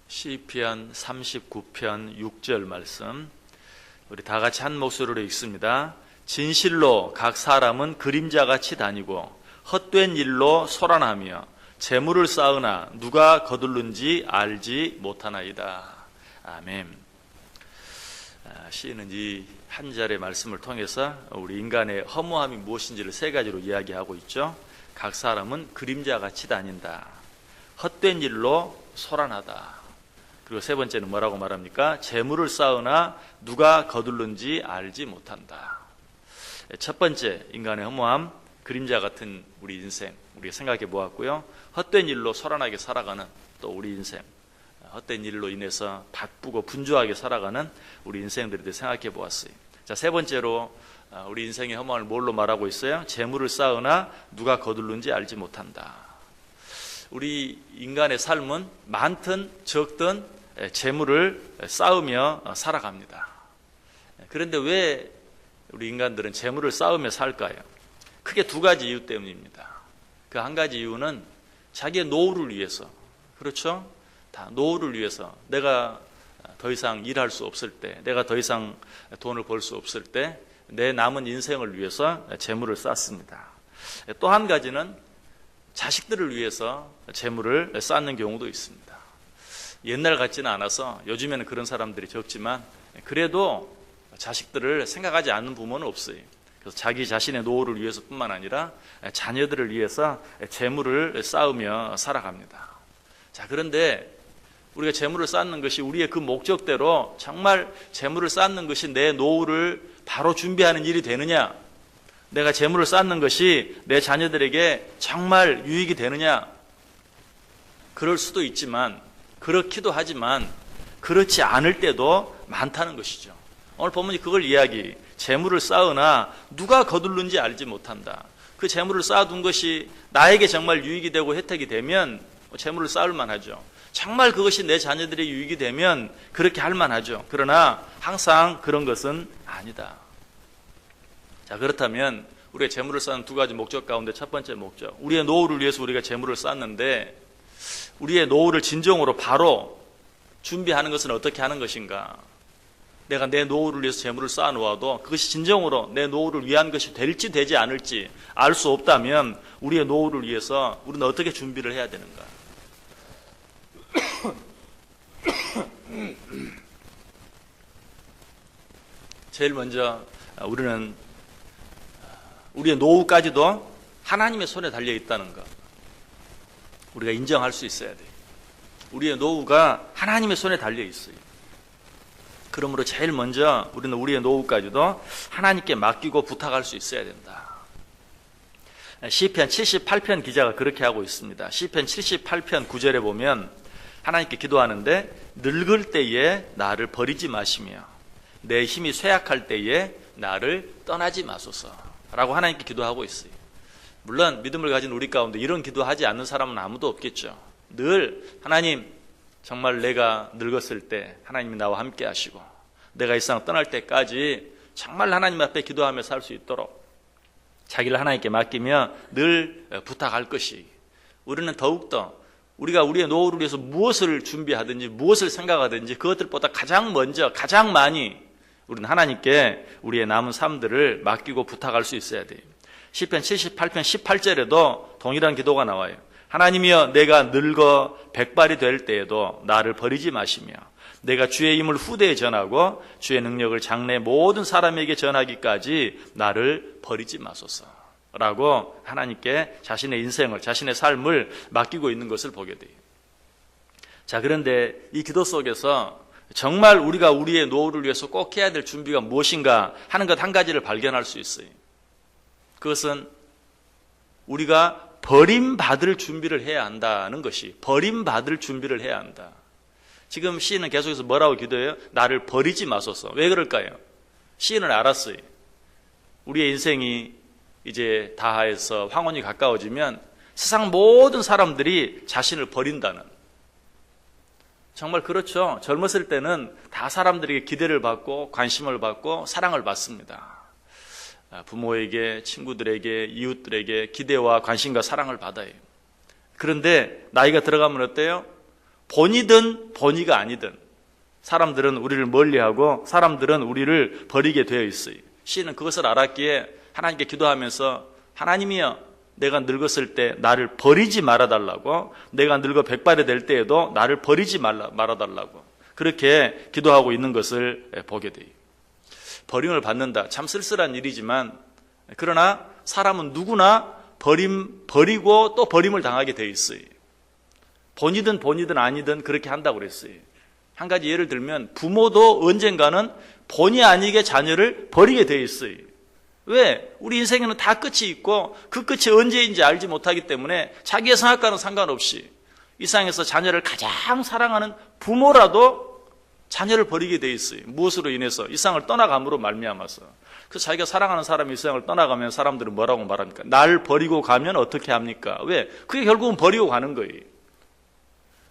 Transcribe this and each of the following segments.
시편 39편 6절 말씀 우리 다 같이 한 목소리로 읽습니다. 진실로 각 사람은 그림자같이 다니고 헛된 일로 소란하며 재물을 쌓으나 누가 거둘는지 알지 못하나이다. 아멘. 시인은 이 한 절의 말씀을 통해서 우리 인간의 허무함이 무엇인지를 세 가지로 이야기하고 있죠. 각 사람은 그림자같이 다닌다. 헛된 일로 소란하다. 그리고 세 번째는 뭐라고 말합니까? 재물을 쌓으나 누가 거둘는지 알지 못한다. 첫 번째, 인간의 허무함, 그림자 같은 우리 인생, 우리가 생각해 보았고요. 헛된 일로 소란하게 살아가는 또 우리 인생, 헛된 일로 인해서 바쁘고 분주하게 살아가는 우리 인생들에 대해 생각해 보았어요. 자, 세 번째로 우리 인생의 허무함을 뭘로 말하고 있어요? 재물을 쌓으나 누가 거둘는지 알지 못한다. 우리 인간의 삶은 많든 적든 재물을 쌓으며 살아갑니다. 그런데 왜 우리 인간들은 재물을 쌓으며 살까요? 크게 두 가지 이유 때문입니다. 그 한 가지 이유는 자기의 노후를 위해서, 그렇죠? 다 노후를 위해서, 내가 더 이상 일할 수 없을 때, 내가 더 이상 돈을 벌 수 없을 때 내 남은 인생을 위해서 재물을 쌓습니다. 또 한 가지는 자식들을 위해서 재물을 쌓는 경우도 있습니다. 옛날 같지는 않아서 요즘에는 그런 사람들이 적지만 그래도 자식들을 생각하지 않는 부모는 없어요. 그래서 자기 자신의 노후를 위해서뿐만 아니라 자녀들을 위해서 재물을 쌓으며 살아갑니다. 자, 그런데 우리가 재물을 쌓는 것이 우리의 그 목적대로 정말 재물을 쌓는 것이 내 노후를 바로 준비하는 일이 되느냐? 내가 재물을 쌓는 것이 내 자녀들에게 정말 유익이 되느냐? 그럴 수도 있지만, 그렇기도 하지만 그렇지 않을 때도 많다는 것이죠. 오늘 본문이 그걸 이야기, 재물을 쌓으나 누가 거둘는지 알지 못한다. 그 재물을 쌓아둔 것이 나에게 정말 유익이 되고 혜택이 되면 재물을 쌓을 만하죠. 정말 그것이 내 자녀들의 유익이 되면 그렇게 할 만하죠. 그러나 항상 그런 것은 아니다. 자, 그렇다면 우리가 재물을 쌓는 두 가지 목적 가운데 첫 번째 목적, 우리의 노후를 위해서 우리가 재물을 쌓는데 우리의 노후를 진정으로 바로 준비하는 것은 어떻게 하는 것인가? 내가 내 노후를 위해서 재물을 쌓아놓아도 그것이 진정으로 내 노후를 위한 것이 될지 되지 않을지 알 수 없다면 우리의 노후를 위해서 우리는 어떻게 준비를 해야 되는가? 제일 먼저 우리는 우리의 노후까지도 하나님의 손에 달려 있다는 것, 우리가 인정할 수 있어야 돼요. 우리의 노후가 하나님의 손에 달려 있어요. 그러므로 제일 먼저 우리는 우리의 노후까지도 하나님께 맡기고 부탁할 수 있어야 된다. 시편 78편 기자가 그렇게 하고 있습니다. 시편 78편 9절에 보면 하나님께 기도하는데, 늙을 때에 나를 버리지 마시며 내 힘이 쇠약할 때에 나를 떠나지 마소서 라고 하나님께 기도하고 있어요. 물론 믿음을 가진 우리 가운데 이런 기도하지 않는 사람은 아무도 없겠죠. 늘 하나님, 정말 내가 늙었을 때 하나님이 나와 함께 하시고 내가 이 세상 떠날 때까지 정말 하나님 앞에 기도하며 살 수 있도록 자기를 하나님께 맡기며 늘 부탁할 것이, 우리는 더욱더 우리가 우리의 노후를 위해서 무엇을 준비하든지 무엇을 생각하든지 그것들보다 가장 먼저 가장 많이 우리는 하나님께 우리의 남은 삶들을 맡기고 부탁할 수 있어야 돼요. 시편 78편 18절에도 동일한 기도가 나와요. 하나님이여, 내가 늙어 백발이 될 때에도 나를 버리지 마시며 내가 주의 힘을 후대에 전하고 주의 능력을 장래 모든 사람에게 전하기까지 나를 버리지 마소서 라고 하나님께 자신의 인생을, 자신의 삶을 맡기고 있는 것을 보게 돼요. 자, 그런데 이 기도 속에서 정말 우리가 우리의 노후를 위해서 꼭 해야 될 준비가 무엇인가 하는 것 한 가지를 발견할 수 있어요. 그것은 우리가 버림받을 준비를 해야 한다는 것이, 버림받을 준비를 해야 한다. 지금 시인은 계속해서 뭐라고 기도해요? 나를 버리지 마소서. 왜 그럴까요? 시인은 알았어요. 우리의 인생이 이제 다하에서 황혼이 가까워지면 세상 모든 사람들이 자신을 버린다는, 정말 그렇죠. 젊었을 때는 다 사람들에게 기대를 받고 관심을 받고 사랑을 받습니다. 부모에게, 친구들에게, 이웃들에게 기대와 관심과 사랑을 받아요. 그런데 나이가 들어가면 어때요? 본이든 본의가 아니든 사람들은 우리를 멀리하고 사람들은 우리를 버리게 되어 있어요. 시인은 그것을 알았기에 하나님께 기도하면서 하나님이여 내가 늙었을 때 나를 버리지 말아달라고, 내가 늙어 백발이 될 때에도 나를 버리지 말아달라고 그렇게 기도하고 있는 것을 보게 돼요. 버림을 받는다. 참 쓸쓸한 일이지만 그러나 사람은 누구나 버리고 또 버림을 당하게 돼 있어요. 본이든 아니든 그렇게 한다고 그랬어요. 한 가지 예를 들면 부모도 언젠가는 본의 아니게 자녀를 버리게 돼 있어요. 왜? 우리 인생에는 다 끝이 있고 그 끝이 언제인지 알지 못하기 때문에 자기의 성악과는 상관없이 이 세상에서 자녀를 가장 사랑하는 부모라도 자녀를 버리게 돼 있어요. 무엇으로 인해서? 이 세상을 떠나감으로 말미암아서. 그래서 자기가 사랑하는 사람이 이 세상을 떠나가면 사람들은 뭐라고 말합니까? 날 버리고 가면 어떻게 합니까? 왜? 그게 결국은 버리고 가는 거예요.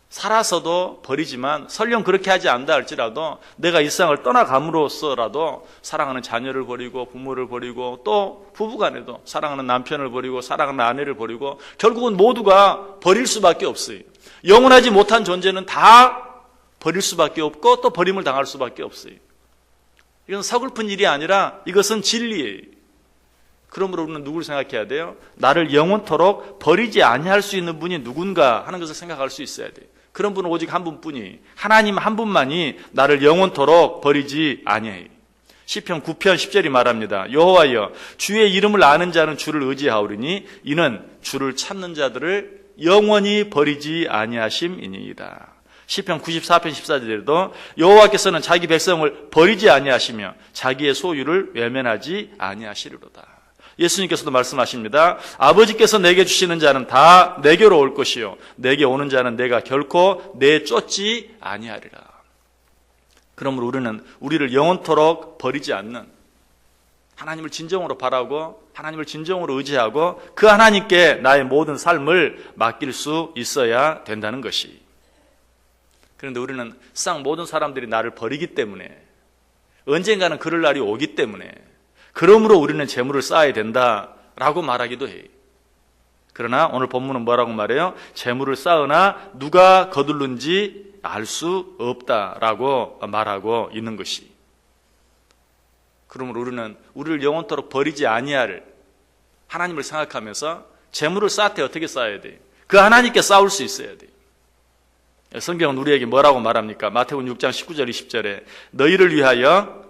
살아서도 버리지만 설령 그렇게 하지 않다 할지라도 내가 이 세상을 떠나감으로써라도 사랑하는 자녀를 버리고 부모를 버리고 또 부부간에도 사랑하는 남편을 버리고 사랑하는 아내를 버리고 결국은 모두가 버릴 수밖에 없어요. 영원하지 못한 존재는 다 버릴 수밖에 없고 또 버림을 당할 수밖에 없어요. 이건 서글픈 일이 아니라 이것은 진리예요. 그러므로 우리는 누구를 생각해야 돼요? 나를 영원토록 버리지 아니할 수 있는 분이 누군가 하는 것을 생각할 수 있어야 돼요. 그런 분은 오직 한 분뿐이, 하나님 한 분만이 나를 영원토록 버리지 아니해요. 시편 9편 10절이 말합니다. 여호와여 주의 이름을 아는 자는 주를 의지하오리니 이는 주를 찾는 자들을 영원히 버리지 아니하심이니이다. 시편 94편 14절에도 여호와께서는 자기 백성을 버리지 아니하시며 자기의 소유를 외면하지 아니하시리로다. 예수님께서도 말씀하십니다. 아버지께서 내게 주시는 자는 다 내게로 올 것이요 내게 오는 자는 내가 결코 내쫓지 아니하리라. 그러므로 우리는 우리를 영원토록 버리지 않는 하나님을 진정으로 바라고 하나님을 진정으로 의지하고 그 하나님께 나의 모든 삶을 맡길 수 있어야 된다는 것이. 그런데 우리는 세상 모든 사람들이 나를 버리기 때문에 언젠가는 그럴 날이 오기 때문에 그러므로 우리는 재물을 쌓아야 된다라고 말하기도 해요. 그러나 오늘 본문은 뭐라고 말해요? 재물을 쌓으나 누가 거둘는지 알 수 없다라고 말하고 있는 것이. 그러므로 우리는 우리를 영원토록 버리지 아니할 하나님을 생각하면서 재물을 쌓을 때 어떻게 쌓아야 돼요? 그 하나님께 쌓을 수 있어야 돼요. 성경은 우리에게 뭐라고 말합니까? 마태복음 6장 19절 20절에 너희를 위하여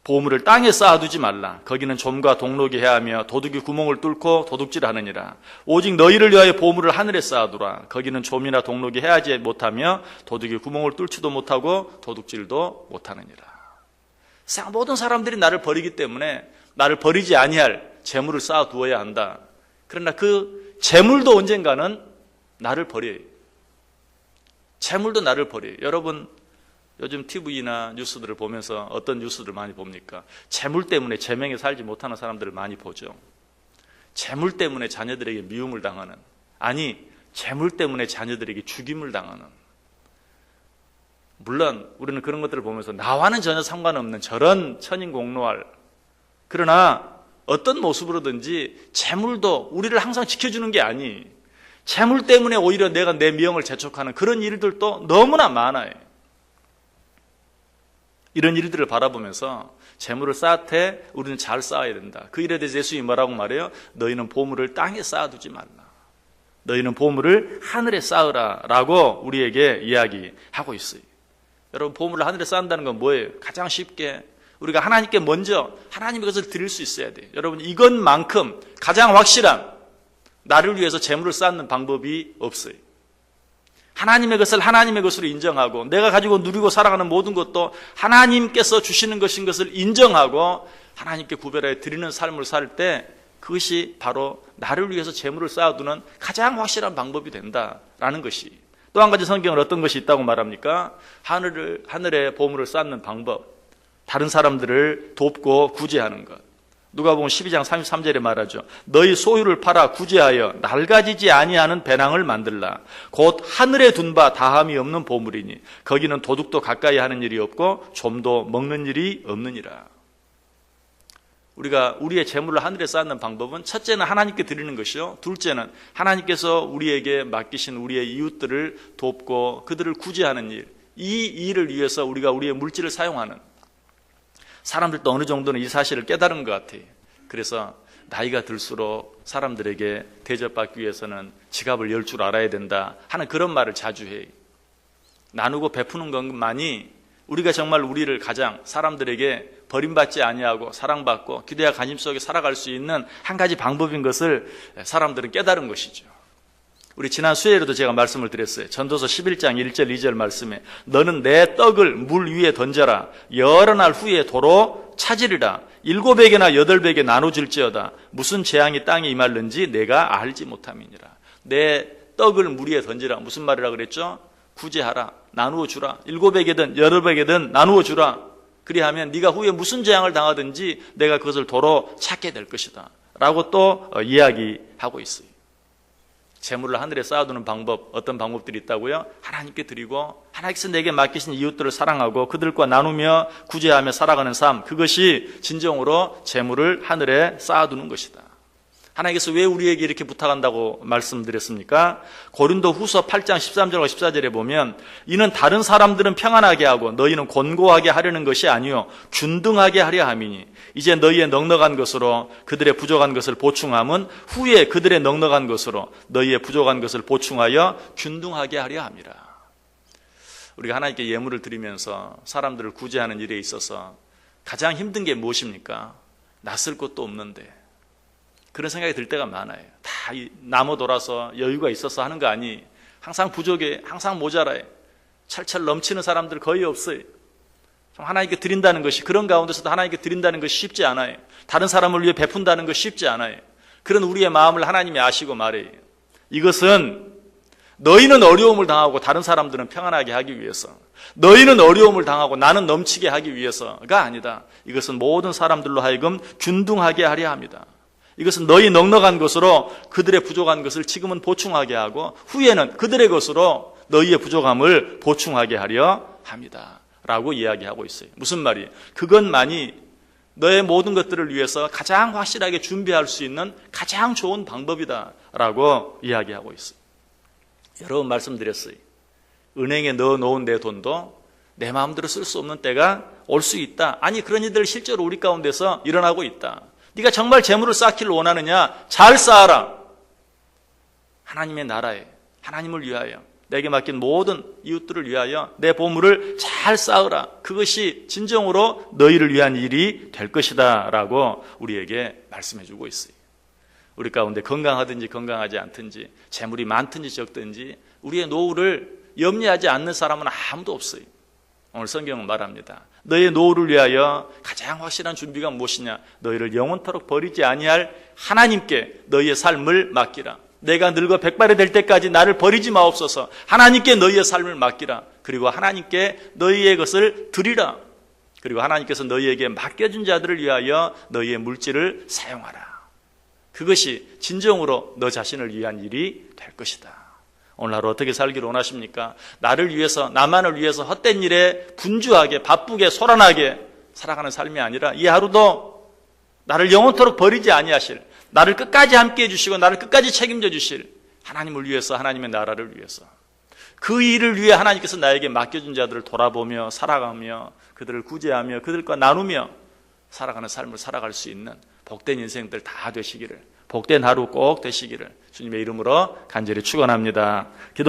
보물을 땅에 쌓아두지 말라. 거기는 좀과 동록이 해하며 도둑이 구멍을 뚫고 도둑질하느니라. 오직 너희를 위하여 보물을 하늘에 쌓아두라. 거기는 좀이나 동록이 해하지 못하며 도둑이 구멍을 뚫지도 못하고 도둑질도 못하느니라. 세상 모든 사람들이 나를 버리기 때문에 나를 버리지 아니할 재물을 쌓아두어야 한다. 그러나 그 재물도 언젠가는 나를 버려요. 재물도 나를 버려요. 여러분 요즘 TV나 뉴스들을 보면서 어떤 뉴스들을 많이 봅니까? 재물 때문에 제명에 살지 못하는 사람들을 많이 보죠. 재물 때문에 자녀들에게 미움을 당하는, 아니 재물 때문에 자녀들에게 죽임을 당하는. 물론 우리는 그런 것들을 보면서 나와는 전혀 상관없는 저런 천인공노할, 그러나 어떤 모습으로든지 재물도 우리를 항상 지켜주는 게 아니, 재물 때문에 오히려 내가 내 미영을 재촉하는 그런 일들도 너무나 많아요. 이런 일들을 바라보면서 재물을 쌓되 우리는 잘 쌓아야 된다. 그 일에 대해서 예수님이 뭐라고 말해요? 너희는 보물을 땅에 쌓아두지 말라. 너희는 보물을 하늘에 쌓으라 라고 우리에게 이야기하고 있어요. 여러분 보물을 하늘에 쌓는다는 건 뭐예요? 가장 쉽게 우리가 하나님께 먼저 하나님의 것을 드릴 수 있어야 돼요. 여러분 이것만큼 가장 확실한 나를 위해서 재물을 쌓는 방법이 없어요. 하나님의 것을 하나님의 것으로 인정하고 내가 가지고 누리고 살아가는 모든 것도 하나님께서 주시는 것인 것을 인정하고 하나님께 구별하여 드리는 삶을 살 때 그것이 바로 나를 위해서 재물을 쌓아두는 가장 확실한 방법이 된다라는 것이. 또 한 가지 성경은 어떤 것이 있다고 말합니까? 하늘에 보물을 쌓는 방법, 다른 사람들을 돕고 구제하는 것. 누가복음 12장 33절에 말하죠. 너희 소유를 팔아 구제하여 낡아지지 아니하는 배낭을 만들라. 곧 하늘에 둔 바 다함이 없는 보물이니 거기는 도둑도 가까이 하는 일이 없고 좀도 먹는 일이 없느니라. 우리가 우리의 재물을 하늘에 쌓는 방법은 첫째는 하나님께 드리는 것이요, 둘째는 하나님께서 우리에게 맡기신 우리의 이웃들을 돕고 그들을 구제하는 일, 이 일을 위해서 우리가 우리의 물질을 사용하는, 사람들도 어느 정도는 이 사실을 깨달은 것 같아요. 그래서 나이가 들수록 사람들에게 대접받기 위해서는 지갑을 열 줄 알아야 된다 하는 그런 말을 자주 해요. 나누고 베푸는 것만이 우리가 정말 우리를 가장 사람들에게 버림받지 아니하고 사랑받고 기대와 관심 속에 살아갈 수 있는 한 가지 방법인 것을 사람들은 깨달은 것이죠. 우리 지난 수요일에도 제가 말씀을 드렸어요. 전도서 11장 1절 2절 말씀에 너는 내 떡을 물 위에 던져라. 여러 날 후에 도로 찾으리라. 7배에나 8배에 나눠줄지어다. 무슨 재앙이 땅에 임할는지 내가 알지 못함이니라. 내 떡을 물 위에 던지라. 무슨 말이라 그랬죠? 구제하라. 나누어 주라. 7배에든 8배에든 나누어 주라. 그리하면 네가 후에 무슨 재앙을 당하든지 내가 그것을 도로 찾게 될 것이다 라고 또 이야기하고 있어요. 재물을 하늘에 쌓아두는 방법, 어떤 방법들이 있다고요? 하나님께 드리고 하나님께서 내게 맡기신 이웃들을 사랑하고 그들과 나누며 구제하며 살아가는 삶, 그것이 진정으로 재물을 하늘에 쌓아두는 것이다. 하나님께서 왜 우리에게 이렇게 부탁한다고 말씀드렸습니까? 고린도 후서 8장 13절과 14절에 보면 이는 다른 사람들은 평안하게 하고 너희는 곤고하게 하려는 것이 아니요 균등하게 하려 함이니 이제 너희의 넉넉한 것으로 그들의 부족한 것을 보충함은 후에 그들의 넉넉한 것으로 너희의 부족한 것을 보충하여 균등하게 하려 함이라. 우리가 하나님께 예물을 드리면서 사람들을 구제하는 일에 있어서 가장 힘든 게 무엇입니까? 낯설 것도 없는데 그런 생각이 들 때가 많아요. 다 남어 돌아서 여유가 있어서 하는 거 아니. 항상 부족해, 항상 모자라요. 철철 넘치는 사람들 거의 없어요. 좀 하나님께 드린다는 것이, 그런 가운데서도 하나님께 드린다는 것이 쉽지 않아요. 다른 사람을 위해 베푼다는 것이 쉽지 않아요. 그런 우리의 마음을 하나님이 아시고 말해요. 이것은 너희는 어려움을 당하고 다른 사람들은 평안하게 하기 위해서, 너희는 어려움을 당하고 나는 넘치게 하기 위해서가 아니다. 이것은 모든 사람들로 하여금 균등하게 하려 합니다. 이것은 너희 넉넉한 것으로 그들의 부족한 것을 지금은 보충하게 하고 후에는 그들의 것으로 너희의 부족함을 보충하게 하려 합니다 라고 이야기하고 있어요. 무슨 말이에요? 그것만이 너의 모든 것들을 위해서 가장 확실하게 준비할 수 있는 가장 좋은 방법이다 라고 이야기하고 있어요. 여러 번 말씀드렸어요. 은행에 넣어놓은 내 돈도 내 마음대로 쓸 수 없는 때가 올 수 있다. 아니, 그런 일들 실제로 우리 가운데서 일어나고 있다. 네가 정말 재물을 쌓기를 원하느냐? 잘 쌓아라. 하나님의 나라에, 하나님을 위하여, 내게 맡긴 모든 이웃들을 위하여 내 보물을 잘 쌓으라. 그것이 진정으로 너희를 위한 일이 될 것이다 라고 우리에게 말씀해 주고 있어요. 우리 가운데 건강하든지 건강하지 않든지, 재물이 많든지 적든지 우리의 노후를 염려하지 않는 사람은 아무도 없어요. 오늘 성경은 말합니다. 너희의 노후를 위하여 가장 확실한 준비가 무엇이냐? 너희를 영원토록 버리지 아니할 하나님께 너희의 삶을 맡기라. 내가 늙어 백발이 될 때까지 나를 버리지 마옵소서. 하나님께 너희의 삶을 맡기라. 그리고 하나님께 너희의 것을 드리라. 그리고 하나님께서 너희에게 맡겨준 자들을 위하여 너희의 물질을 사용하라. 그것이 진정으로 너 자신을 위한 일이 될 것이다. 오늘 하루 어떻게 살기를 원하십니까? 나를 위해서, 나만을 위해서 헛된 일에 분주하게, 바쁘게, 소란하게 살아가는 삶이 아니라 이 하루도 나를 영원토록 버리지 아니하실, 나를 끝까지 함께해 주시고 나를 끝까지 책임져 주실 하나님을 위해서, 하나님의 나라를 위해서, 그 일을 위해 하나님께서 나에게 맡겨준 자들을 돌아보며 살아가며 그들을 구제하며 그들과 나누며 살아가는 삶을 살아갈 수 있는 복된 인생들 다 되시기를, 복된 하루 꼭 되시기를 주님의 이름으로 간절히 축원합니다.